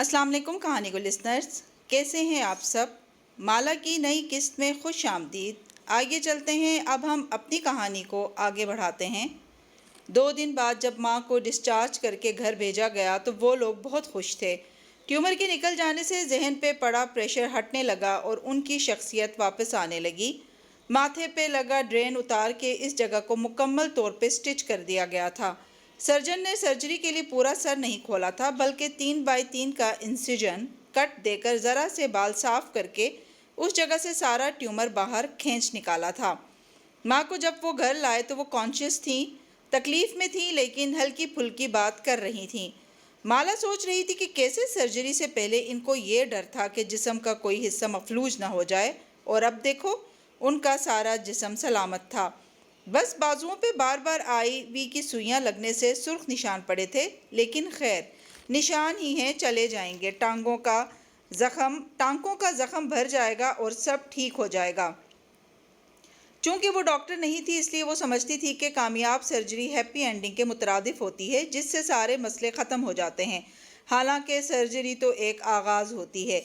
السلام علیکم کہانی کو لسنرز، کیسے ہیں آپ سب؟ مالا کی نئی قسط میں خوش آمدید۔ آگے چلتے ہیں، اب ہم اپنی کہانی کو آگے بڑھاتے ہیں۔ 2 دن بعد جب ماں کو ڈسچارج کر کے گھر بھیجا گیا تو وہ لوگ بہت خوش تھے۔ ٹیومر کے نکل جانے سے ذہن پہ پڑا پریشر ہٹنے لگا اور ان کی شخصیت واپس آنے لگی۔ ماتھے پہ لگا ڈرین اتار کے اس جگہ کو مکمل طور پہ سٹچ کر دیا گیا تھا۔ سرجن نے سرجری کے لیے پورا سر نہیں کھولا تھا، بلکہ 3x3 کا انسیجن کٹ دے کر ذرا سے بال صاف کر کے اس جگہ سے سارا ٹیومر باہر کھینچ نکالا تھا۔ ماں کو جب وہ گھر لائے تو وہ کانشیس تھیں، تکلیف میں تھیں، لیکن ہلکی پھلکی بات کر رہی تھیں۔ مالا سوچ رہی تھی کہ کیسے سرجری سے پہلے ان کو یہ ڈر تھا کہ جسم کا کوئی حصہ مفلوج نہ ہو جائے، اور اب دیکھو ان کا سارا جسم سلامت تھا۔ بس بازوؤں پہ بار بار آئی وی کی سوئیاں لگنے سے سرخ نشان پڑے تھے، لیکن خیر نشان ہی ہیں، چلے جائیں گے۔ ٹانگوں کا زخم بھر جائے گا اور سب ٹھیک ہو جائے گا۔ چونکہ وہ ڈاکٹر نہیں تھی، اس لیے وہ سمجھتی تھی کہ کامیاب سرجری ہیپی اینڈنگ کے مترادف ہوتی ہے، جس سے سارے مسئلے ختم ہو جاتے ہیں۔ حالانکہ سرجری تو ایک آغاز ہوتی ہے،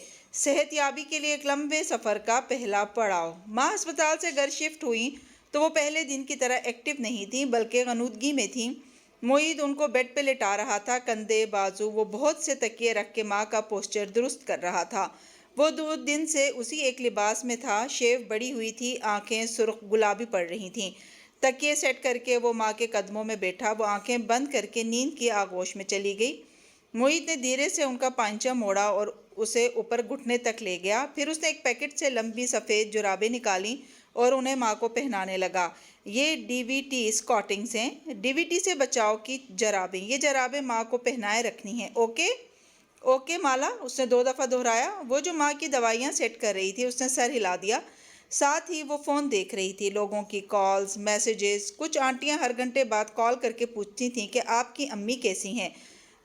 صحت یابی کے لیے ایک لمبے سفر کا پہلا پڑاؤ۔ ماں ہسپتال سے گھر شفٹ ہوئیں تو وہ پہلے دن کی طرح ایکٹیو نہیں تھیں، بلکہ غنودگی میں تھیں۔ معید ان کو بیڈ پہ لٹا رہا تھا، کندھے، بازو، وہ بہت سے تکیے رکھ کے ماں کا پوسچر درست کر رہا تھا۔ وہ 2 دن سے اسی ایک لباس میں تھا، شیو بڑی ہوئی تھی، آنکھیں سرخ گلابی پڑ رہی تھیں۔ تکیے سیٹ کر کے وہ ماں کے قدموں میں بیٹھا، وہ آنکھیں بند کر کے نیند کی آغوش میں چلی گئی۔ معید نے دھیرے سے ان کا پائنچہ موڑا اور اسے اوپر گھٹنے تک لے گیا، پھر اس نے ایک پیکٹ سے لمبی سفید جرابیں نکالیں اور انہیں ماں کو پہنانے لگا۔ یہ ڈی وی ٹی اسکاٹنگز ہیں، ڈی وی ٹی سے بچاؤ کی جرابیں۔ یہ جرابیں ماں کو پہنائے رکھنی ہیں، اوکے؟ اوکے مالا، اس نے 2 دفعہ دہرایا۔ وہ جو ماں کی دوائیاں سیٹ کر رہی تھی، اس نے سر ہلا دیا۔ ساتھ ہی وہ فون دیکھ رہی تھی، لوگوں کی کالز، میسیجز۔ کچھ آنٹیاں ہر گھنٹے بعد کال کر کے پوچھتی تھیں کہ آپ کی امی کیسی ہیں،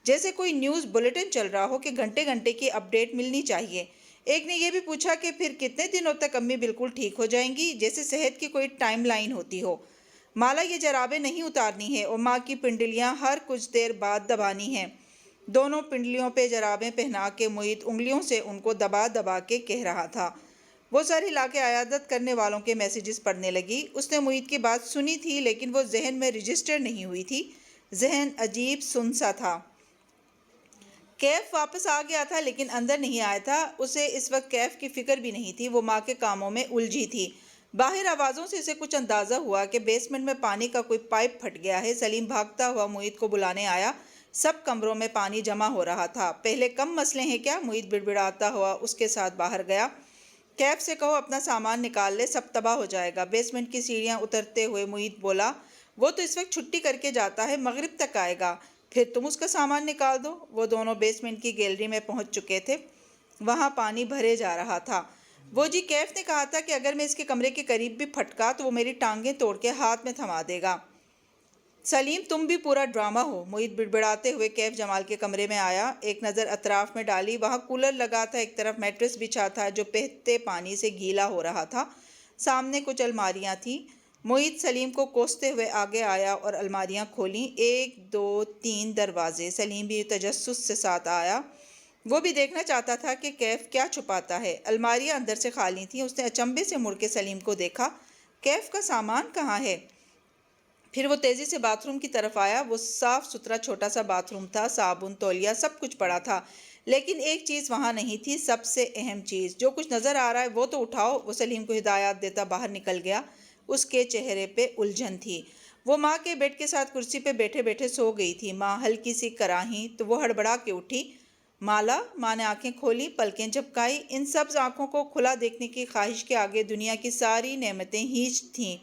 جیسے کوئی نیوز بلیٹن چل رہا ہو کہ گھنٹے گھنٹے کی اپڈیٹ ملنی چاہیے۔ ایک نے یہ بھی پوچھا کہ پھر کتنے دنوں تک امی بالکل ٹھیک ہو جائیں گی، جیسے صحت کی کوئی ٹائم لائن ہوتی ہو۔ مالا، یہ جرابیں نہیں اتارنی ہیں اور ماں کی پنڈلیاں ہر کچھ دیر بعد دبانی ہیں۔ دونوں پنڈلیوں پہ جرابیں پہنا کے معید انگلیوں سے ان کو دبا دبا کے کہہ رہا تھا۔ وہ سر ہلا کے عیادت کرنے والوں کے میسیجز پڑھنے لگی۔ اس نے معید کی بات سنی تھی، لیکن وہ ذہن میں رجسٹر نہیں ہوئی تھی۔ ذہن عجیب سن سا تھا۔ کیف واپس آ گیا تھا، لیکن اندر نہیں آیا تھا۔ اسے اس وقت کیف کی فکر بھی نہیں تھی، وہ ماں کے کاموں میں الجھی تھی۔ باہر آوازوں سے اسے کچھ اندازہ ہوا کہ بیسمنٹ میں پانی کا کوئی پائپ پھٹ گیا ہے۔ سلیم بھاگتا ہوا معید کو بلانے آیا۔ سب کمروں میں پانی جمع ہو رہا تھا۔ پہلے کم مسئلے ہیں کیا؟ معید بڑبڑاتا ہوا اس کے ساتھ باہر گیا۔ کیف سے کہو اپنا سامان نکال لے، سب تباہ ہو جائے گا۔ بیسمنٹ کی سیڑھیاں اترتے ہوئے معید بولا، وہ تو اس وقت چھٹی کر کے جاتا ہے، مغرب تک آئے گا، پھر تم اس کا سامان نکال دو۔ وہ دونوں بیسمنٹ کی گیلری میں پہنچ چکے تھے، وہاں پانی بھرے جا رہا تھا۔ وہ جی کیف نے کہا تھا کہ اگر میں اس کے کمرے کے قریب بھی پھٹکا تو وہ میری ٹانگیں توڑ کے ہاتھ میں تھما دے گا۔ سلیم، تم بھی پورا ڈرامہ ہو۔ معید بڑبڑاتے ہوئے کیف جمال کے کمرے میں آیا، ایک نظر اطراف میں ڈالی۔ وہاں کولر لگا تھا، ایک طرف میٹرس بچھا تھا جو بہتے پانی سے گیلا ہو رہا تھا، سامنے کچھ الماریاں تھیں۔ معید سلیم کو کوستے ہوئے آگے آیا اور الماریاں کھولیں، 1 2 3 دروازے۔ سلیم بھی تجسس سے ساتھ آیا، وہ بھی دیکھنا چاہتا تھا کہ کیف کیا چھپاتا ہے۔ الماریاں اندر سے خالی تھیں۔ اس نے اچنبھے سے مڑ کے سلیم کو دیکھا، کیف کا سامان کہاں ہے؟ پھر وہ تیزی سے باتھ روم کی طرف آیا۔ وہ صاف ستھرا چھوٹا سا باتھ روم تھا، صابن، تولیہ، سب کچھ پڑا تھا، لیکن ایک چیز وہاں نہیں تھی، سب سے اہم چیز۔ جو کچھ نظر آ رہا ہے وہ تو اٹھاؤ۔ وہ سلیم کو ہدایات دیتا باہر نکل گیا۔ اس کے چہرے پہ الجھن تھی۔ وہ ماں کے بیڈ کے ساتھ کرسی پہ بیٹھے بیٹھے سو گئی تھی۔ ماں ہلکی سی کراہیں تو وہ ہڑبڑا کے اٹھی۔ مالا، ماں نے آنکھیں کھولی، پلکیں جھپکائی۔ ان سبز آنکھوں کو کھلا دیکھنے کی خواہش کے آگے دنیا کی ساری نعمتیں ہیچ تھیں۔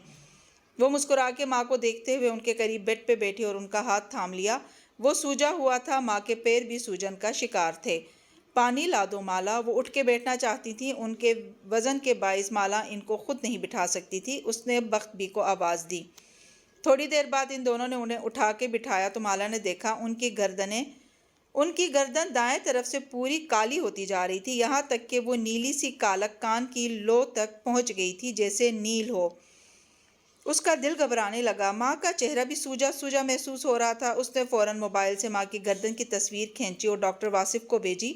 وہ مسکرا کے ماں کو دیکھتے ہوئے ان کے قریب بیڈ پہ بیٹھی اور ان کا ہاتھ تھام لیا۔ وہ سوجا ہوا تھا، ماں کے پیر بھی سوجن کا شکار تھے۔ پانی لا دو مالا۔ وہ اٹھ کے بیٹھنا چاہتی تھیں، ان کے وزن کے باعث مالا ان کو خود نہیں بٹھا سکتی تھی۔ اس نے بخت بی کو آواز دی۔ تھوڑی دیر بعد ان دونوں نے انہیں اٹھا کے بٹھایا تو مالا نے دیکھا ان کی گردن دائیں طرف سے پوری کالی ہوتی جا رہی تھی، یہاں تک کہ وہ نیلی سی کالک کان کی لو تک پہنچ گئی تھی، جیسے نیل ہو۔ اس کا دل گھبرانے لگا۔ ماں کا چہرہ بھی سوجا سوجا محسوس ہو رہا تھا۔ اس نے فوراً موبائل سے ماں کی گردن کی تصویر کھینچی اور ڈاکٹر واصف کو بھیجی۔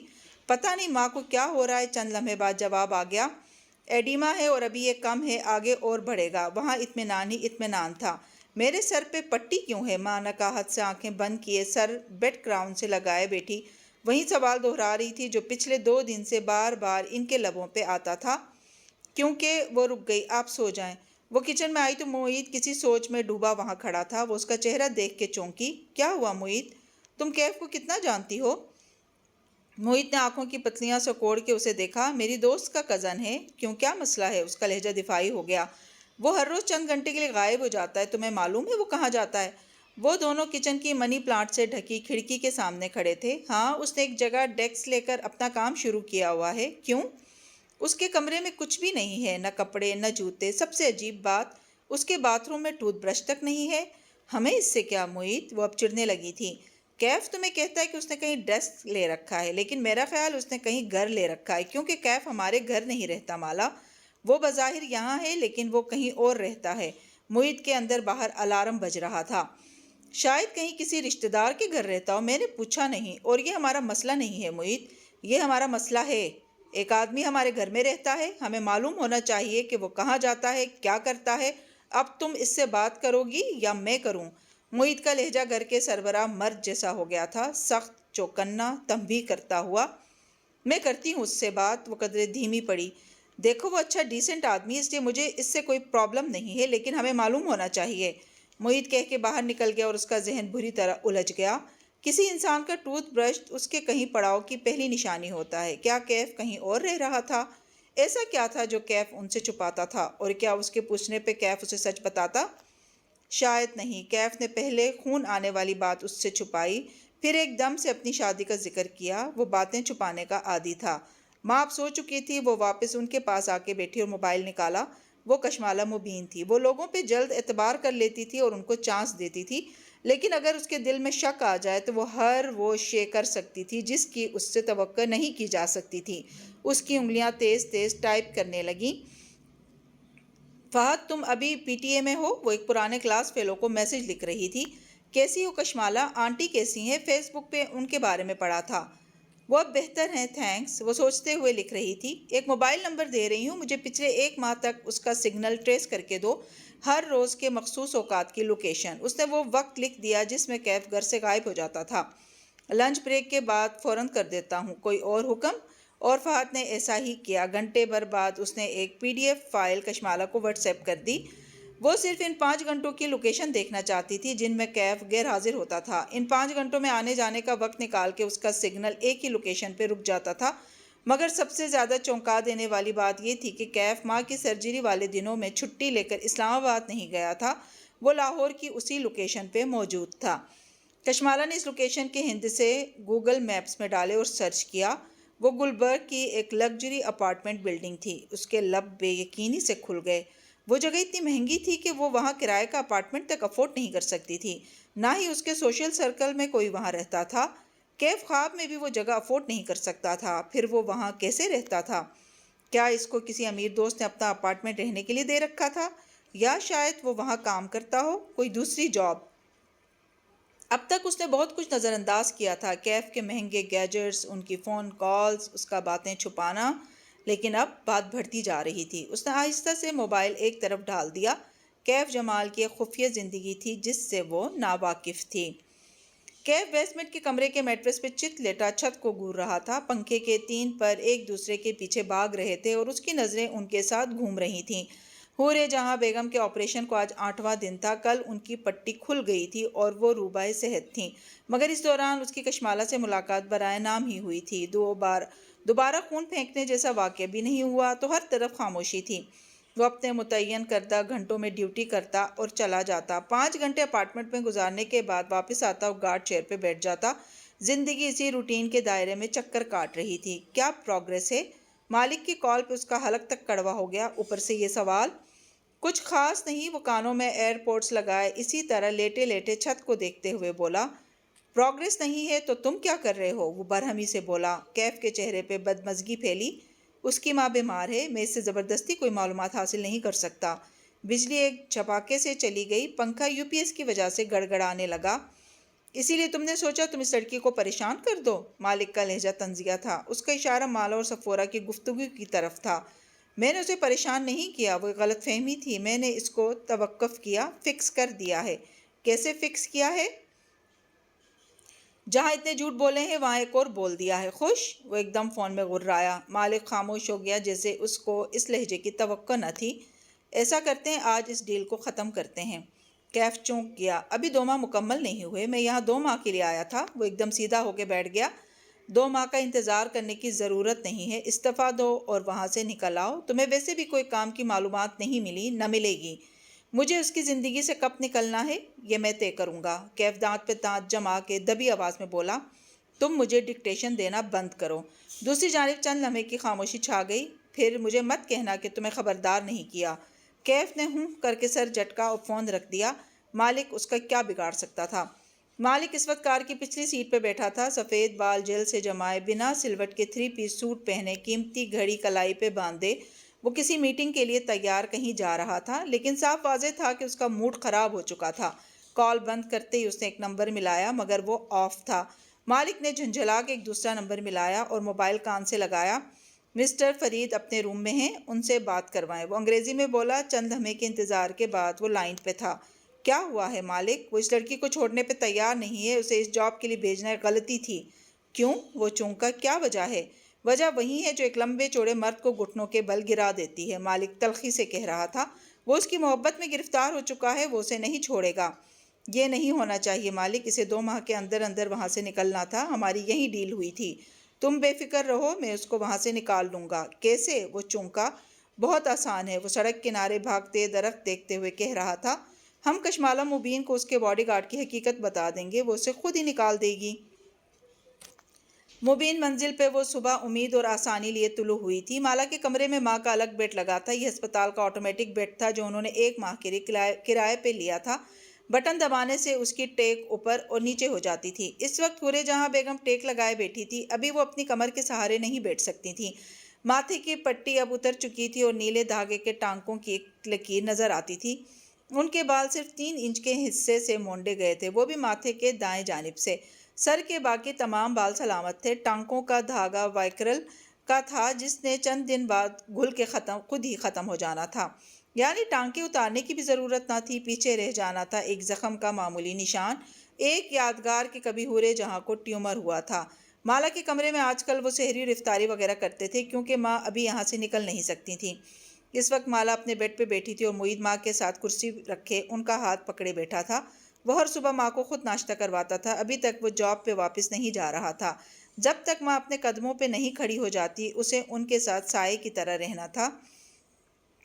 پتہ نہیں ماں کو کیا ہو رہا ہے۔ چند لمحے بعد جواب آ گیا، ایڈیما ہے اور ابھی یہ کم ہے، آگے اور بڑھے گا۔ وہاں اطمینان ہی اطمینان تھا۔ میرے سر پہ پٹی کیوں ہے؟ ماں نکاہت سے آنکھیں بند کیے سر بیڈ کراؤن سے لگائے بیٹھی وہی سوال دہرا رہی تھی جو پچھلے 2 دن سے بار بار ان کے لبوں پہ آتا تھا۔ کیونکہ وہ رک گئی۔ آپ سو جائیں۔ وہ کچن میں آئی تو معید کسی سوچ میں ڈوبا وہاں کھڑا تھا۔ وہ اس کا چہرہ دیکھ کے چونکی۔ کیا ہوا معید؟ تم کیف کو کتنا جانتی ہو؟ معید نے آنکھوں کی پتلیاں سکوڑ کے اسے دیکھا۔ میری دوست کا کزن ہے۔ کیوں، کیا مسئلہ ہے؟ اس کا لہجہ دفاعی ہو گیا۔ وہ ہر روز چند گھنٹے کے لیے غائب ہو جاتا ہے۔ تمہیں معلوم ہے وہ کہاں جاتا ہے؟ وہ دونوں کچن کی منی پلانٹ سے ڈھکی کھڑکی کے سامنے کھڑے تھے۔ ہاں، اس نے ایک جگہ ڈیسک لے کر اپنا کام شروع کیا ہوا ہے۔ کیوں؟ اس کے کمرے میں کچھ بھی نہیں ہے، نہ کپڑے نہ جوتے۔ سب سے عجیب بات، اس کے باتھ روم میں ٹوتھ برش تک نہیں ہے۔ ہمیں اس سے کیا معید؟ وہ اب چڑھنے لگی تھی۔ کیف تمہیں کہتا ہے کہ اس نے کہیں ڈیسک لے رکھا ہے، لیکن میرا خیال اس نے کہیں گھر لے رکھا ہے، کیونکہ کیف ہمارے گھر نہیں رہتا مالا۔ وہ بظاہر یہاں ہے لیکن وہ کہیں اور رہتا ہے۔ معید کے اندر باہر الارم بج رہا تھا۔ شاید کہیں کسی رشتہ دار کے گھر رہتا ہو۔ میں نے پوچھا نہیں، اور یہ ہمارا مسئلہ نہیں ہے معید، یہ ہمارا مسئلہ ہے۔ ایک آدمی ہمارے گھر میں رہتا ہے، ہمیں معلوم ہونا چاہیے کہ وہ کہاں جاتا ہے، کیا کرتا ہے۔ اب تم اس سے بات کرو گی یا میں کروں؟ معید کا لہجہ گھر کے سربراہ مرد جیسا ہو گیا تھا، سخت، چوکنا، تنبیہ کرتا ہوا۔ میں کرتی ہوں اس سے بات۔ وہ قدرے دھیمی پڑی۔ دیکھو وہ اچھا ڈیسنٹ آدمی ہے، اس لیے مجھے اس سے کوئی پرابلم نہیں ہے، لیکن ہمیں معلوم ہونا چاہیے۔ معید کہہ کے باہر نکل گیا اور اس کا ذہن بری طرح الجھ گیا۔ کسی انسان کا ٹوتھ برش اس کے کہیں پڑاؤ کی پہلی نشانی ہوتا ہے۔ کیا کیف کہیں اور رہ رہا تھا؟ ایسا کیا تھا جو کیف ان سے چھپاتا تھا؟ اور کیا اس کے پوچھنے پہ کیف اسے سچ بتاتا؟ شاید نہیں۔ کیف نے پہلے خون آنے والی بات اس سے چھپائی، پھر ایک دم سے اپنی شادی کا ذکر کیا۔ وہ باتیں چھپانے کا عادی تھا۔ ماں اب سو چکی تھی۔ وہ واپس ان کے پاس آ کے بیٹھی اور موبائل نکالا۔ وہ کشمالہ مبین تھی۔ وہ لوگوں پہ جلد اعتبار کر لیتی تھی اور ان کو چانس دیتی تھی، لیکن اگر اس کے دل میں شک آ جائے تو وہ ہر وہ شے کر سکتی تھی جس کی اس سے توقع نہیں کی جا سکتی تھی۔ اس کی انگلیاں تیز تیز ٹائپ کرنے لگیں۔ فہد، تم ابھی پی ٹی اے میں ہو؟ وہ ایک پرانے کلاس فیلو کو میسج لکھ رہی تھی۔ کیسی ہو کشمالہ؟ آنٹی کیسی ہیں؟ فیس بک پہ ان کے بارے میں پڑھا تھا۔ وہ اب بہتر ہیں تھینکس، وہ سوچتے ہوئے لکھ رہی تھی۔ ایک موبائل نمبر دے رہی ہوں، مجھے پچھلے 1 ماہ تک اس کا سگنل ٹریس کر کے دو، ہر روز کے مخصوص اوقات کی لوکیشن۔ اس نے وہ وقت لکھ دیا جس میں کیف گھر سے غائب ہو جاتا تھا۔ لنچ بریک کے بعد فوراً کر دیتا ہوں، کوئی اور حکم؟ اور فہد نے ایسا ہی کیا۔ گھنٹے بھر بعد اس نے ایک PDF فائل کشمالہ کو واٹس ایپ کر دی۔ وہ صرف ان 5 گھنٹوں کی لوکیشن دیکھنا چاہتی تھی جن میں کیف غیر حاضر ہوتا تھا۔ ان 5 گھنٹوں میں آنے جانے کا وقت نکال کے اس کا سگنل ایک ہی لوکیشن پہ رک جاتا تھا۔ مگر سب سے زیادہ چونکا دینے والی بات یہ تھی کہ کیف ماں کی سرجری والے دنوں میں چھٹی لے کر اسلام آباد نہیں گیا تھا، وہ لاہور کی اسی لوکیشن پہ موجود تھا۔ کشمالہ نے اس لوکیشن کے ہندسے گوگل میپس میں ڈالے اور سرچ کیا۔ وہ گلبرگ کی ایک لگژری اپارٹمنٹ بلڈنگ تھی۔ اس کے لب بے یقینی سے کھل گئے۔ وہ جگہ اتنی مہنگی تھی کہ وہ وہاں کرائے کا اپارٹمنٹ تک افورڈ نہیں کر سکتی تھی، نہ ہی اس کے سوشل سرکل میں کوئی وہاں رہتا تھا۔ کیف خواب میں بھی وہ جگہ افورڈ نہیں کر سکتا تھا، پھر وہ وہاں کیسے رہتا تھا؟ کیا اس کو کسی امیر دوست نے اپنا اپارٹمنٹ رہنے کے لیے دے رکھا تھا؟ یا شاید وہ وہاں کام کرتا ہو، کوئی دوسری جاب۔ اب تک اس نے بہت کچھ نظر انداز کیا تھا، کیف کے مہنگے گیجٹس، ان کی فون کالز، اس کا باتیں چھپانا، لیکن اب بات بڑھتی جا رہی تھی۔ اس نے آہستہ سے موبائل ایک طرف ڈال دیا۔ کیف جمال کی ایک خفیہ زندگی تھی جس سے وہ ناواقف تھی۔ کیف بیسمنٹ کے کمرے کے میٹرس پہ چت لیٹا چھت کو گور رہا تھا۔ پنکھے کے 3 پر ایک دوسرے کے پیچھے بھاگ رہے تھے اور اس کی نظریں ان کے ساتھ گھوم رہی تھیں۔ حورِ جہاں بیگم کے آپریشن کو آج 8واں دن تھا۔ کل ان کی پٹی کھل گئی تھی اور وہ روبہ صحت تھیں، مگر اس دوران اس کی کشمالہ سے ملاقات برائے نام ہی ہوئی تھی۔ دوبارہ خون پھینکنے جیسا واقعہ بھی نہیں ہوا تو ہر طرف خاموشی تھی۔ وہ اپنے متعین کردہ گھنٹوں میں ڈیوٹی کرتا اور چلا جاتا۔ 5 گھنٹے اپارٹمنٹ میں گزارنے کے بعد واپس آتا اور گارڈ چیئر پہ بیٹھ جاتا۔ زندگی اسی روٹین کے دائرے میں چکر کاٹ رہی تھی۔ کیا پروگریس ہے؟ مالک کی کال پہ اس کا حلق تک کڑوا ہو گیا۔ اوپر سے یہ سوال۔ کچھ خاص نہیں۔ وہ کانوں میں ایئرپورٹس لگائے اسی طرح لیٹے لیٹے چھت کو دیکھتے ہوئے بولا۔ پروگریس نہیں ہے تو تم کیا کر رہے ہو؟ وہ برہمی سے بولا۔ کیف کے چہرے پہ بدمزگی پھیلی۔ اس کی ماں بیمار ہے، میں اس سے زبردستی کوئی معلومات حاصل نہیں کر سکتا۔ بجلی ایک جھپاکے سے چلی گئی، پنکھا UPS کی وجہ سے گڑگڑانے لگا۔ اسی لیے تم نے سوچا تم اس لڑکی کو پریشان کر دو؟ مالک کا لہجہ طنزیہ تھا۔ اس کا اشارہ مالا اور صفورہ کی گفتگو کی طرف تھا۔ میں نے اسے پریشان نہیں کیا، وہ غلط فہمی تھی۔ میں نے اس کو توقف کیا، فکس کر دیا ہے۔ کیسے فکس کیا ہے؟ جہاں اتنے جھوٹ بولے ہیں وہاں ایک اور بول دیا ہے۔ خوش؟ وہ ایک دم فون میں غرایا۔ مالک خاموش ہو گیا، جیسے اس کو اس لہجے کی توقع نہ تھی۔ ایسا کرتے ہیں، آج اس ڈیل کو ختم کرتے ہیں۔ کیف چونک گیا۔ ابھی 2 ماہ مکمل نہیں ہوئے، میں یہاں 2 ماہ کے لیے آیا تھا۔ وہ ایک دم سیدھا ہو کے بیٹھ گیا۔ 2 ماہ کا انتظار کرنے کی ضرورت نہیں ہے، استعفیٰ دو اور وہاں سے نکل آؤ۔ تمہیں ویسے بھی کوئی کام کی معلومات نہیں ملی، نہ ملے گی۔ مجھے اس کی زندگی سے کب نکلنا ہے یہ میں طے کروں گا۔ کیف دانت پہ دانت جما کے دبی آواز میں بولا، تم مجھے ڈکٹیشن دینا بند کرو۔ دوسری جانب چند لمحے کی خاموشی چھا گئی۔ پھر مجھے مت کہنا کہ تمہیں خبردار نہیں کیا۔ کیف نے ہوں کر کے سر جھٹکا اور فون رکھ دیا۔ مالک اس کا کیا بگاڑ سکتا تھا؟ مالک اس وقت کار کی پچھلی سیٹ پہ بیٹھا تھا، سفید بال جیل سے جمائے، بنا سلوٹ کے 3 پیس سوٹ پہنے، قیمتی گھڑی کلائی پہ باندھے۔ وہ کسی میٹنگ کے لیے تیار کہیں جا رہا تھا، لیکن صاف واضح تھا کہ اس کا موڈ خراب ہو چکا تھا۔ کال بند کرتے ہی اس نے ایک نمبر ملایا، مگر وہ آف تھا۔ مالک نے جھنجھلا کے ایک دوسرا نمبر ملایا اور موبائل کان سے لگایا۔ مسٹر فرید اپنے روم میں ہیں، ان سے بات کروائیں، وہ انگریزی میں بولا۔ چند لمحے کے انتظار کے بعد وہ لائن پہ تھا۔ کیا ہوا ہے مالک؟ وہ اس لڑکی کو چھوڑنے پہ تیار نہیں ہے، اسے اس جاب کے لیے بھیجنا ایک غلطی تھی۔ کیوں؟ وہ چونکا۔ کیا وجہ ہے؟ وجہ وہی ہے جو ایک لمبے چوڑے مرد کو گھٹنوں کے بل گرا دیتی ہے، مالک تلخی سے کہہ رہا تھا۔ وہ اس کی محبت میں گرفتار ہو چکا ہے، وہ اسے نہیں چھوڑے گا۔ یہ نہیں ہونا چاہیے مالک، اسے 2 ماہ کے اندر اندر وہاں سے نکلنا تھا، ہماری یہی ڈیل ہوئی تھی۔ تم بے فکر رہو، میں اس کو وہاں سے نکال لوں گا۔ کیسے؟ وہ چونکا۔ بہت آسان ہے، وہ سڑک کنارے بھاگتے درخت دیکھتے ہوئے کہہ رہا تھا۔ ہم کشمالہ مبین کو اس کے باڈی گارڈ کی حقیقت بتا دیں گے، وہ اسے خود ہی نکال دے گی۔ مبین منزل پہ وہ صبح امید اور آسانی لیے طلوع ہوئی تھی۔ مالا کے کمرے میں ماں کا الگ بیڈ لگا تھا۔ یہ ہسپتال کا آٹومیٹک بیڈ تھا جو انہوں نے 1 ماہ کے لیے کرائے پہ لیا تھا۔ بٹن دبانے سے اس کی ٹیک اوپر اور نیچے ہو جاتی تھی۔ اس وقت حورے جہاں بیگم ٹیک لگائے بیٹھی تھی، ابھی وہ اپنی کمر کے سہارے نہیں بیٹھ سکتی تھیں۔ ماتھے کی پٹی اب اتر چکی تھی اور نیلے دھاگے کے ٹانکوں کی ایک لکیر نظر آتی تھی۔ ان کے بال صرف 3 انچ کے حصے سے مونڈے گئے تھے، وہ بھی ماتھے کے دائیں جانب سے۔ سر کے باقی تمام بال سلامت تھے۔ ٹانکوں کا دھاگا وائکرل کا تھا، جس نے چند دن بعد گھل کے خود ہی ختم ہو جانا تھا۔ یعنی ٹانکے اتارنے کی بھی ضرورت نہ تھی، پیچھے رہ جانا تھا ایک زخم کا معمولی نشان، ایک یادگار کہ کبھی حورے جہاں کو ٹیومر ہوا تھا۔ مالا کے کمرے میں آج کل وہ سحری اور افطاری وغیرہ کرتے تھے، کیونکہ ماں ابھی یہاں سے نکل نہیں سکتی تھی۔ اس وقت مالا اپنے بیڈ پہ بیٹھی تھی اور معید ماں کے ساتھ کرسی رکھے ان کا ہاتھ پکڑے بیٹھا تھا۔ وہ ہر صبح ماں کو خود ناشتہ کرواتا تھا۔ ابھی تک وہ جاب پہ واپس نہیں جا رہا تھا۔ جب تک ماں اپنے قدموں پہ نہیں کھڑی ہو جاتی، اسے ان کے ساتھ سائے کی طرح رہنا تھا۔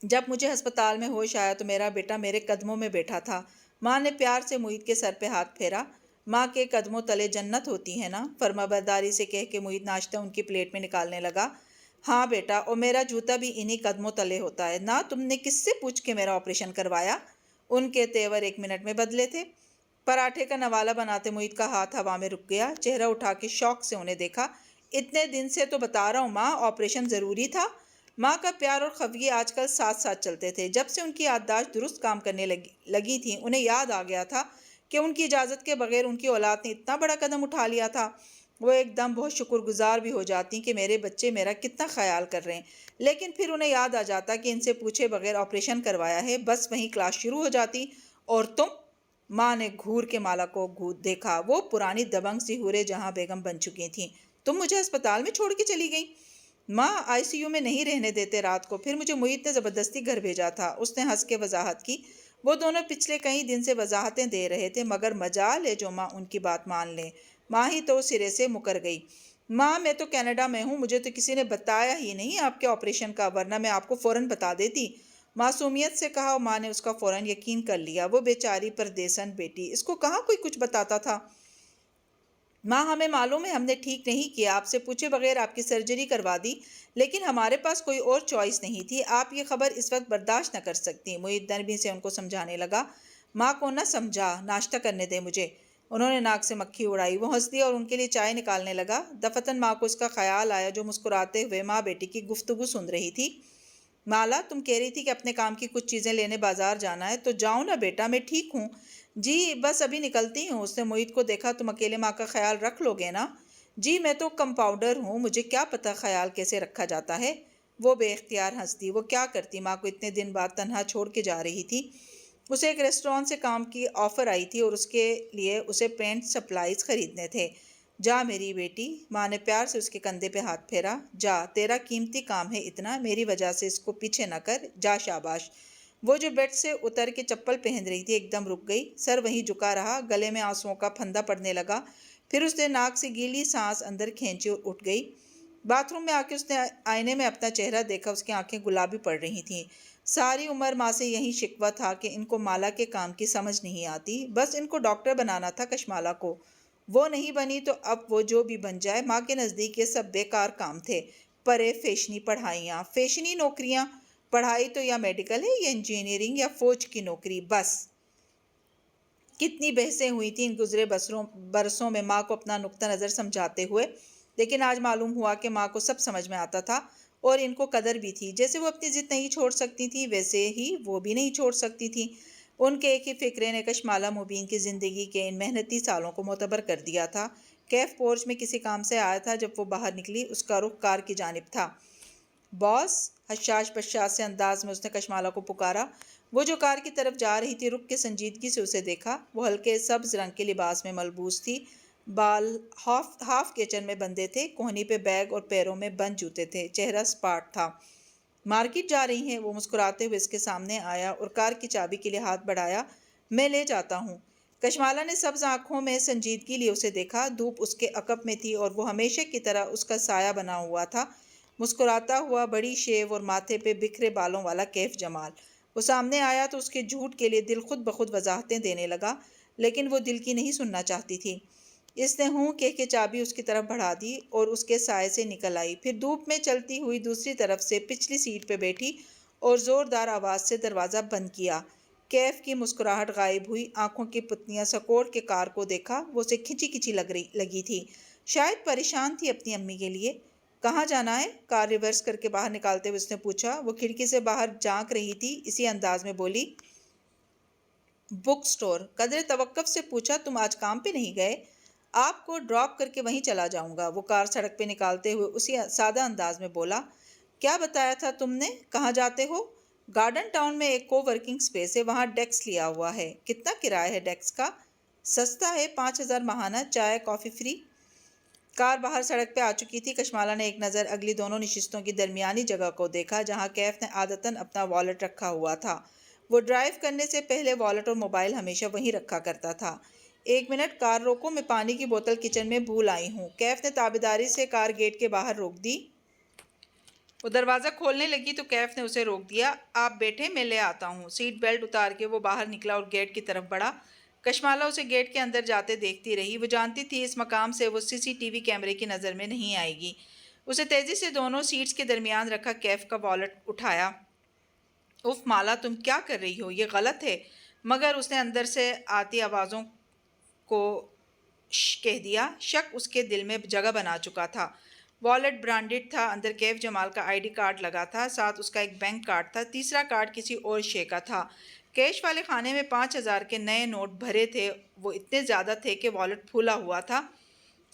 جب مجھے ہسپتال میں ہوش آیا تو میرا بیٹا میرے قدموں میں بیٹھا تھا۔ ماں نے پیار سے معید کے سر پہ ہاتھ پھیرا۔ ماں کے قدموں تلے جنت ہوتی ہے نا، فرما برداری سے کہہ کے معید ناشتہ ان کی پلیٹ میں نکالنے لگا۔ ہاں بیٹا، اور میرا جوتا بھی انہی قدموں تلے ہوتا ہے نا۔ تم نے کس سے پوچھ کے میرا آپریشن کروایا؟ ان کے تیور 1 منٹ میں بدلے تھے۔ پراٹھے کا نوالا بناتے معید کا ہاتھ ہوا میں رک گیا، چہرہ اٹھا کے شوق سے انہیں دیکھا۔ اتنے دن سے تو بتا رہا ہوں ماں، آپریشن ضروری تھا۔ ماں کا پیار اور خفگی آج کل ساتھ ساتھ چلتے تھے۔ جب سے ان کی یادداشت درست کام کرنے لگی تھی، انہیں یاد آ گیا تھا کہ ان کی اجازت کے بغیر ان کی اولاد نے اتنا بڑا قدم اٹھا لیا تھا۔ وہ ایک دم بہت شکر گزار بھی ہو جاتی کہ میرے بچے میرا کتنا خیال کر رہے ہیں، لیکن پھر انہیں یاد آ جاتا کہ ان سے پوچھے بغیر آپریشن کروایا ہے۔ بس وہیں کلاس شروع ہو جاتی۔ اور تم؟ ماں نے گھور کے مالا کو دیکھا۔ وہ پرانی دبنگ سی حورے جہاں بیگم بن چکی تھیں۔ تم مجھے ہسپتال میں چھوڑ کے چلی گئی؟ ماں ICU میں نہیں رہنے دیتے رات کو، پھر مجھے معید نے زبردستی گھر بھیجا تھا۔ اس نے ہنس کے وضاحت کی۔ وہ دونوں پچھلے کئی دن سے وضاحتیں دے رہے تھے، مگر مجال ہے جو ماں ان کی بات مان لیں۔ ماں ہی تو سرے سے مکر گئی۔ ماں میں تو کینیڈا میں ہوں، مجھے تو کسی نے بتایا ہی نہیں آپ کے آپریشن کا، ورنہ میں آپ کو فوراً بتا دیتی۔ معصومیت سے کہا اور ماں نے اس کا فوراً یقین کر لیا۔ وہ بیچاری پردیسن بیٹی، اس کو کہاں کوئی کچھ بتاتا تھا۔ ماں ہمیں معلوم ہے ہم نے ٹھیک نہیں کیا، آپ سے پوچھے بغیر آپ کی سرجری کروا دی، لیکن ہمارے پاس کوئی اور چوائس نہیں تھی۔ آپ یہ خبر اس وقت برداشت نہ کر سکتی۔ معید نرمی سے ان کو سمجھانے لگا۔ ماں کو نہ سمجھا، ناشتہ کرنے دے مجھے۔ انہوں نے ناک سے مکھی اڑائی۔ وہ ہنس دیا اور ان کے لیے چائے نکالنے لگا۔ دفتن ماں کو اس کا خیال آیا جو مسکراتے ہوئے ماں بیٹی کی گفتگو سن رہی تھی۔ مالا تم کہہ رہی تھی کہ اپنے کام کی کچھ چیزیں لینے بازار جانا ہے، تو جاؤ نا بیٹا، میں ٹھیک ہوں۔ جی بس ابھی نکلتی ہوں۔ اس نے محیط کو دیکھا۔ تم اکیلے ماں کا خیال رکھ لو گے نا؟ جی میں تو کمپاؤنڈر ہوں، مجھے کیا پتہ خیال کیسے رکھا جاتا ہے۔ وہ بے اختیار ہنس دی۔ وہ کیا کرتی، ماں کو اتنے دن بعد تنہا چھوڑ کے جا رہی تھی۔ اسے ایک ریسٹورانٹ سے کام کی آفر آئی تھی اور اس کے لیے اسے پینٹ سپلائز خریدنے تھے۔ جا میری بیٹی، ماں نے پیار سے اس کے کندھے پہ ہاتھ پھیرا۔ جا، تیرا قیمتی کام ہے اتنا، میری وجہ سے اس کو پیچھے نہ کر، جا شاباش۔ وہ جو بیڈ سے اتر کے چپل پہن رہی تھی ایک دم رک گئی، سر وہیں جھکا رہا، گلے میں آنسوؤں کا پھندا پڑنے لگا۔ پھر اس نے ناک سے گیلی سانس اندر کھینچی اور اٹھ گئی۔ باتھ روم میں آ کے اس نے آئینے میں اپنا چہرہ دیکھا۔ اس کی آنکھیں گلابی پڑ رہی تھیں۔ ساری عمر ماں سے یہی شکوہ تھا کہ ان کو مالا کے کام کی سمجھ نہیں آتی، بس ان کو ڈاکٹر بنانا تھا کشمالا کو۔ وہ نہیں بنی تو اب وہ جو بھی بن جائے، ماں کے نزدیک یہ سب بیکار کام تھے۔ پرے فیشنی پڑھائیاں، فیشنی نوکریاں، پڑھائی تو یا میڈیکل ہے یا انجینئرنگ یا فوج کی نوکری، بس۔ کتنی بحثیں ہوئی تھیں ان گزرے برسوں میں ماں کو اپنا نقطہ نظر سمجھاتے ہوئے، لیکن آج معلوم ہوا کہ ماں کو سب سمجھ میں آتا تھا اور ان کو قدر بھی تھی۔ جیسے وہ اپنی ضد نہیں چھوڑ سکتی تھی، ویسے ہی وہ بھی نہیں چھوڑ سکتی تھی۔ ان کے ایک ہی فکرے نے کشمالا مبین کی زندگی کے ان محنتی سالوں کو معتبر کر دیا تھا۔ کیف پورچ میں کسی کام سے آیا تھا۔ جب وہ باہر نکلی، اس کا رخ کار کی جانب تھا۔ باس، حشاش بشاش سے انداز میں اس نے کشمالا کو پکارا۔ وہ جو کار کی طرف جا رہی تھی، رک کے سنجیدگی سے اسے دیکھا۔ وہ ہلکے سبز رنگ کے لباس میں ملبوس تھی، بال ہاف کیچن میں بندھے تھے، کوہنی پہ بیگ اور پیروں میں بند جوتے تھے، چہرہ سپاٹ تھا۔ مارکیٹ جا رہی ہیں؟ وہ مسکراتے ہوئے اس کے سامنے آیا اور کار کی چابی کے لیے ہاتھ بڑھایا۔ میں لے جاتا ہوں۔ کشمالا نے سبز آنکھوں میں سنجیدگی لیے اسے دیکھا۔ دھوپ اس کے عقب میں تھی اور وہ ہمیشہ کی طرح اس کا سایہ بنا ہوا تھا، مسکراتا ہوا، بڑی شیو اور ماتھے پہ بکھرے بالوں والا کیف جمال۔ وہ سامنے آیا تو اس کے جھوٹ کے لیے دل خود بخود وضاحتیں دینے لگا، لیکن وہ دل کی نہیں سننا چاہتی تھی۔ اس نے ہوں کہہ کے چابی اس کی طرف بڑھا دی اور اس کے سائے سے نکل آئی۔ پھر دھوپ میں چلتی ہوئی دوسری طرف سے پچھلی سیٹ پہ بیٹھی اور زوردار آواز سے دروازہ بند کیا۔ کیف کی مسکراہٹ غائب ہوئی، آنکھوں کی پتلیاں سکوڑ کے کار کو دیکھا۔ وہ اسے کھچی کھچی لگی تھی، شاید پریشان تھی اپنی امی کے لیے۔ کہاں جانا ہے؟ کار ریورس کر کے باہر نکالتے ہوئے اس نے پوچھا۔ وہ کھڑکی سے باہر جھانک رہی تھی، اسی انداز میں بولی، بک سٹور۔ قدرے توقف سے پوچھا، تم آج کام پہ نہیں گئے؟ آپ کو ڈراپ کر کے وہیں چلا جاؤں گا، وہ کار سڑک پہ نکالتے ہوئے اسی سادہ انداز میں بولا۔ کیا بتایا تھا تم نے؟ کہاں جاتے ہو؟ گارڈن ٹاؤن میں ایک کو ورکنگ سپیس ہے، وہاں ڈیسک لیا ہوا ہے۔ کتنا کرایہ ہے ڈیسک کا؟ سستا ہے، 5,000 ماہانہ، چائے کافی فری۔ کار باہر سڑک پہ آ چکی تھی۔ کشمالا نے ایک نظر اگلی دونوں نشستوں کی درمیانی جگہ کو دیکھا، جہاں کیف نے عادتاً اپنا والیٹ رکھا ہوا تھا۔ وہ ڈرائیو کرنے سے پہلے والیٹ اور موبائل ہمیشہ وہیں رکھا کرتا تھا۔ 1 منٹ، کار روکو، میں پانی کی بوتل کچن میں بھول آئی ہوں۔ کیف نے تابعداری سے کار گیٹ کے باہر روک دی۔ وہ دروازہ کھولنے لگی تو کیف نے اسے روک دیا۔ آپ بیٹھیں، میں لے آتا ہوں۔ سیٹ بیلٹ اتار کے وہ باہر نکلا اور گیٹ کی طرف بڑھا۔ کشمالا اسے گیٹ کے اندر جاتے دیکھتی رہی۔ وہ جانتی تھی اس مقام سے وہ CCTV کیمرے کی نظر میں نہیں آئے گی۔ اسے تیزی سے دونوں سیٹس کے درمیان رکھا، کیف کا والیٹ اٹھایا۔ اف مالا، تم کیا کر رہی ہو؟ یہ غلط ہے۔ مگر اس نے اندر سے آتی آوازوں کو کہہ دیا۔ شک اس کے دل میں جگہ بنا چکا تھا۔ والیٹ برانڈڈ تھا، اندر کیف جمال کا ID کارڈ لگا تھا، ساتھ اس کا ایک بینک کارڈ تھا، تیسرا کارڈ کسی اور شے کا تھا۔ کیش والے خانے میں 5,000 کے نئے نوٹ بھرے تھے، وہ اتنے زیادہ تھے کہ والیٹ پھولا ہوا تھا۔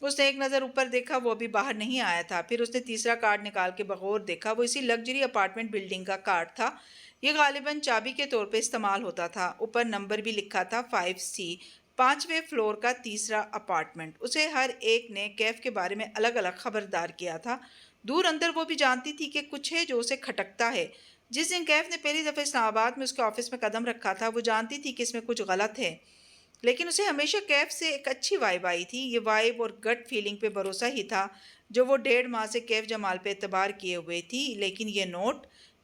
اس نے ایک نظر اوپر دیکھا، وہ ابھی باہر نہیں آیا تھا۔ پھر اس نے تیسرا کارڈ نکال کے بغور دیکھا، وہ اسی لگژری اپارٹمنٹ بلڈنگ کا کارڈ تھا۔ یہ غالباً چابی کے طور پہ استعمال ہوتا تھا۔ اوپر نمبر بھی لکھا تھا 5C، 5ویں فلور کا تیسرا اپارٹمنٹ۔ اسے ہر ایک نے کیف کے بارے میں الگ الگ خبردار کیا تھا۔ دور اندر وہ بھی جانتی تھی کہ کچھ ہے جو اسے کھٹکتا ہے۔ جس دن کیف نے پہلی دفعہ اسلام آباد میں اس کے آفس میں قدم رکھا تھا، وہ جانتی تھی کہ اس میں کچھ غلط ہے، لیکن اسے ہمیشہ کیف سے ایک اچھی وائب آئی تھی۔ یہ وائب اور گٹ فیلنگ پہ بھروسہ ہی تھا جو وہ 1.5 ماہ سے کیف جمال پہ اعتبار کیے ہوئے تھی۔ لیکن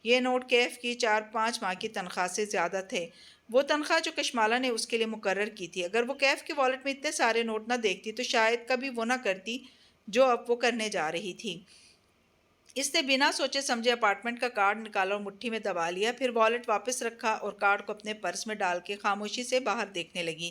یہ نوٹ کیف کی 4-5 ماہ کی تنخواہ سے زیادہ تھے، وہ تنخواہ جو کشمالا نے اس کے لیے مقرر کی تھی۔ اگر وہ کیف کے والیٹ میں اتنے سارے نوٹ نہ دیکھتی تو شاید کبھی وہ نہ کرتی جو اب وہ کرنے جا رہی تھی۔ اس نے بنا سوچے سمجھے اپارٹمنٹ کا کارڈ نکالا اور مٹھی میں دبا لیا، پھر والیٹ واپس رکھا اور کارڈ کو اپنے پرس میں ڈال کے خاموشی سے باہر دیکھنے لگی۔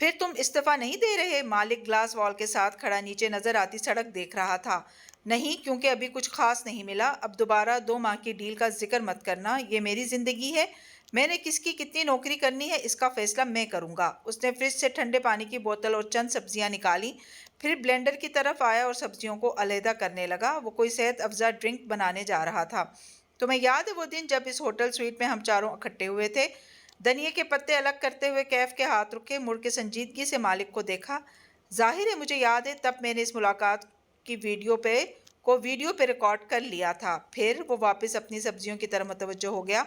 پھر تم استعفیٰ نہیں دے رہے؟ مالک گلاس وال کے ساتھ کھڑا نیچے نظر آتی سڑک دیکھ رہا تھا۔ نہیں، کیونکہ ابھی کچھ خاص نہیں ملا۔ اب دوبارہ 2 ماہ کی ڈیل کا ذکر مت کرنا، یہ میری زندگی ہے۔ میں نے کس کی کتنی نوکری کرنی ہے اس کا فیصلہ میں کروں گا۔ اس نے فریج سے ٹھنڈے پانی کی بوتل اور چند سبزیاں نکالی، پھر بلینڈر کی طرف آیا اور سبزیوں کو علیحدہ کرنے لگا۔ وہ کوئی صحت افزا ڈرنک بنانے جا رہا تھا۔ تمہیں یاد ہے وہ دن جب اس ہوٹل سویٹ میں ہم چاروں اکٹھے ہوئے تھے؟ دھنیے کے پتے الگ کرتے ہوئے کیف کے ہاتھ رکے، مڑ کے سنجیدگی سے مالک کو دیکھا۔ ظاہر ہے مجھے یاد ہے، تب میں نے اس ملاقات کی ویڈیو پہ ریکارڈ کر لیا تھا۔ پھر وہ واپس اپنی سبزیوں کی طرف متوجہ ہو گیا۔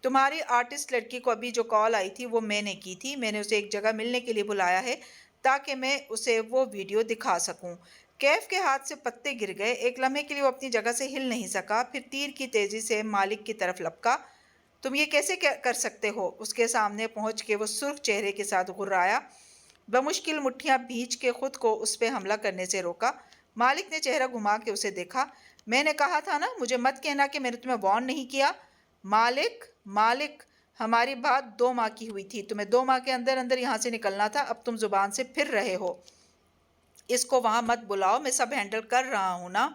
تمہاری آرٹسٹ لڑکی کو ابھی جو کال آئی تھی وہ میں نے کی تھی۔ میں نے اسے ایک جگہ ملنے کے لیے بلایا ہے تاکہ میں اسے وہ ویڈیو دکھا سکوں۔ کیف کے ہاتھ سے پتے گر گئے۔ ایک لمحے کے لیے وہ اپنی جگہ سے ہل نہیں سکا، پھر تیر کی تیزی سے مالک کی طرف لپکا۔ تم یہ کیسے کر سکتے ہو؟ اس کے سامنے پہنچ کے وہ سرخ چہرے کے ساتھ غرایا۔ بمشکل مٹھیاں بھینچ کے خود کو اس پہ حملہ کرنے سے روکا۔ مالک نے چہرہ گھما کے اسے دیکھا۔ میں نے کہا تھا نا، مجھے مت کہنا کہ میں نے تمہیں وارن نہیں کیا۔ مالک، ہماری بات 2 ماہ کی ہوئی تھی، تمہیں 2 ماہ کے اندر اندر یہاں سے نکلنا تھا، اب تم زبان سے پھر رہے ہو۔ اس کو وہاں مت بلاؤ، میں سب ہینڈل کر رہا ہوں نا۔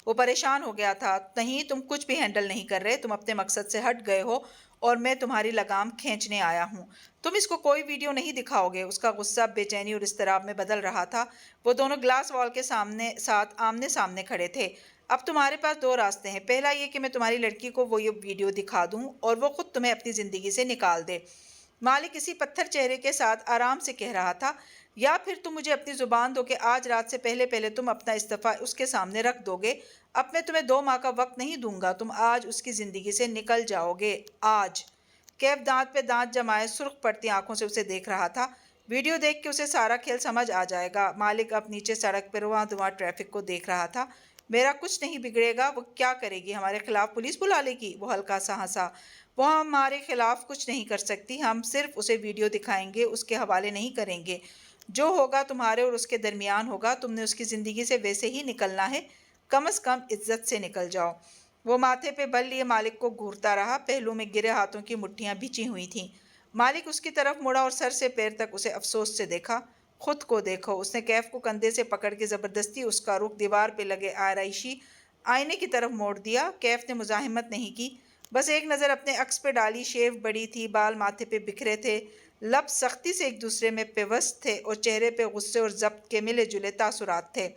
وہ پریشان ہو گیا تھا۔ نہیں، تم کچھ بھی ہینڈل نہیں کر رہے، تم اپنے مقصد سے ہٹ گئے ہو اور میں تمہاری لگام کھینچنے آیا ہوں۔ تم اس کو کوئی ویڈیو نہیں دکھاؤ گے۔ اس کا غصہ بے چینی اور اضطراب میں بدل رہا تھا۔ وہ دونوں گلاس وال کے ساتھ آمنے سامنے کھڑے تھے۔ اب تمہارے پاس 2 راستے ہیں، پہلا یہ کہ میں تمہاری لڑکی کو وہ یہ ویڈیو دکھا دوں اور وہ خود تمہیں اپنی زندگی سے نکال دے۔ مالک اسی پتھر چہرے کے ساتھ آرام سے کہہ رہا تھا، یا پھر تم مجھے اپنی زبان دو کہ آج رات سے پہلے تم اپنا استعفیٰ اس کے سامنے رکھ دو گے۔ اب میں تمہیں 2 ماہ کا وقت نہیں دوں گا، تم آج اس کی زندگی سے نکل جاؤ گے، آج۔ کیف دانت پہ دانت جمائے سرخ پڑتی آنکھوں سے اسے دیکھ رہا تھا۔ ویڈیو دیکھ کے اسے سارا کھیل سمجھ آ جائے گا۔ مالک اب نیچے سڑک پہ رواں دواں ٹریفک کو دیکھ رہا تھا۔ میرا کچھ نہیں بگڑے گا۔ وہ کیا کرے گی؟ ہمارے خلاف پولیس بلا لے گی؟ وہ ہلکا سا ہنسا۔ وہ ہمارے خلاف کچھ نہیں کر سکتی، ہم صرف اسے ویڈیو دکھائیں گے، اس کے حوالے نہیں کریں گے۔ جو ہوگا تمہارے اور اس کے درمیان ہوگا، تم نے اس کی زندگی سے ویسے ہی نکلنا ہے، کم از کم عزت سے نکل جاؤ۔ وہ ماتھے پہ بل لیے مالک کو گھورتا رہا، پہلو میں گرے ہاتھوں کی مٹھیاں بھیچی ہوئی تھیں۔ مالک اس کی طرف مڑا اور سر سے پیر تک اسے افسوس سے دیکھا۔ خود کو دیکھو۔ اس نے کیف کو کندھے سے پکڑ کے زبردستی اس کا رخ دیوار پہ لگے آرائشی آئینے کی طرف موڑ دیا۔ کیف نے مزاحمت نہیں کی، بس ایک نظر اپنے عکس پہ ڈالی۔ شیو بڑی تھی، بال ماتھے پہ بکھرے تھے، لب سختی سے ایک دوسرے میں پیوست تھے اور چہرے پہ غصے اور ضبط کے ملے جلے تاثرات تھے۔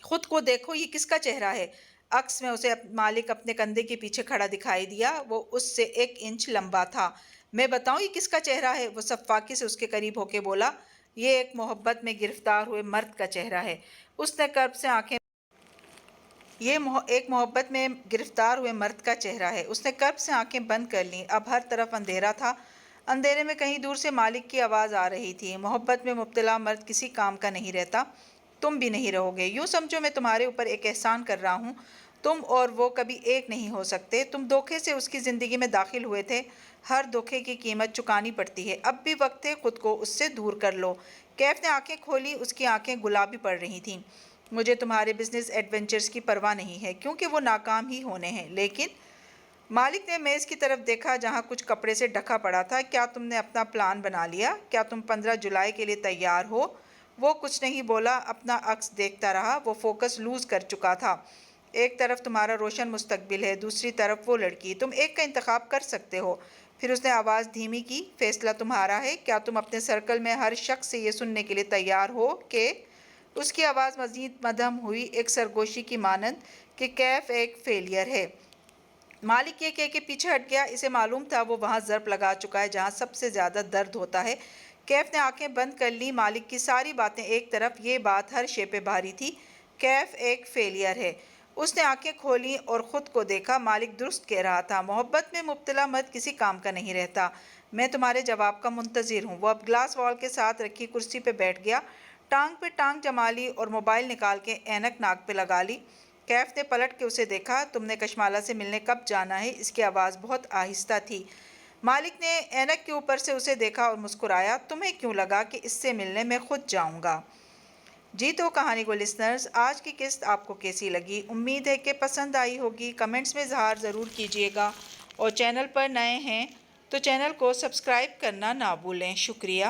خود کو دیکھو، یہ کس کا چہرہ ہے؟ عکس میں اسے مالک اپنے کندھے کے پیچھے کھڑا دکھائی دیا۔ وہ اس سے 1 انچ لمبا تھا۔ میں بتاؤں یہ کس کا چہرہ ہے؟ وہ سفاکی سے اس کے قریب ہو کے بولا۔ یہ ایک محبت میں گرفتار ہوئے مرد کا چہرہ ہے۔ اس نے کرب سے آنکھیں ایک محبت میں گرفتار ہوئے مرد کا چہرہ ہے۔ اس نے کرب سے آنکھیں بند کر لیں۔ اب ہر طرف اندھیرا تھا۔ اندھیرے میں کہیں دور سے مالک کی آواز آ رہی تھی، محبت میں مبتلا مرد کسی کام کا نہیں رہتا، تم بھی نہیں رہو گے۔ یوں سمجھو میں تمہارے اوپر ایک احسان کر رہا ہوں، تم اور وہ کبھی ایک نہیں ہو سکتے۔ تم دھوکے سے اس کی زندگی میں داخل ہوئے تھے، ہر دھوکے کی قیمت چکانی پڑتی ہے۔ اب بھی وقت ہے، خود کو اس سے دور کر لو۔ کیف نے آنکھیں کھولی، اس کی آنکھیں گلابی پڑ رہی تھیں۔ مجھے تمہارے بزنس ایڈونچرز کی پرواہ نہیں ہے، کیونکہ وہ ناکام ہی ہونے ہیں، لیکن مالک نے میز کی طرف دیکھا جہاں کچھ کپڑے سے ڈھکا پڑا تھا۔ کیا تم نے اپنا پلان بنا لیا؟ کیا تم 15 جولائی کے لیے تیار ہو؟ وہ کچھ نہیں بولا، اپنا عکس دیکھتا رہا۔ وہ فوکس لوز کر چکا تھا۔ ایک طرف تمہارا روشن مستقبل ہے، دوسری طرف وہ لڑکی، تم ایک کا انتخاب کر سکتے ہو۔ پھر اس نے آواز دھیمی کی، فیصلہ تمہارا ہے۔ کیا تم اپنے سرکل میں ہر شخص سے یہ سننے کے لیے تیار ہو کہ… اس کی آواز مزید مدھم ہوئی، ایک سرگوشی کی مانند، کہ کیف ایک فیلئر ہے۔ مالک یہ کہہ کے پیچھے ہٹ گیا۔ اسے معلوم تھا وہ وہاں ضرب لگا چکا ہے جہاں سب سے زیادہ درد ہوتا ہے۔ کیف نے آنکھیں بند کر لیں۔ مالک کی ساری باتیں ایک طرف، یہ بات ہر شے پہ بھاری تھی۔ کیف ایک فیلئر ہے۔ اس نے آنکھیں کھولیں اور خود کو دیکھا۔ مالک درست کہہ رہا تھا، محبت میں مبتلا مرد کسی کام کا نہیں رہتا۔ میں تمہارے جواب کا منتظر ہوں۔ وہ اب گلاس وال کے ساتھ رکھی کرسی پہ بیٹھ گیا، ٹانگ پہ ٹانگ جما لی اور موبائل نکال کے اینک ناک پہ لگا لی۔ کیف نے پلٹ کے اسے دیکھا۔ تم نے کشمالہ سے ملنے کب جانا ہے؟ اس کی آواز بہت آہستہ تھی۔ مالک نے اینک کے اوپر سے اسے دیکھا اور مسکرایا۔ تمہیں کیوں لگا کہ اس سے ملنے میں خود جاؤں گا؟ جی تو کہانی کو لسنرز، آج کی قسط آپ کو کیسی لگی؟ امید ہے کہ پسند آئی ہوگی۔ کمنٹس میں اظہار ضرور کیجیے گا، اور چینل پر نئے ہیں تو چینل کو سبسکرائب کرنا نہ بھولیں۔ شکریہ۔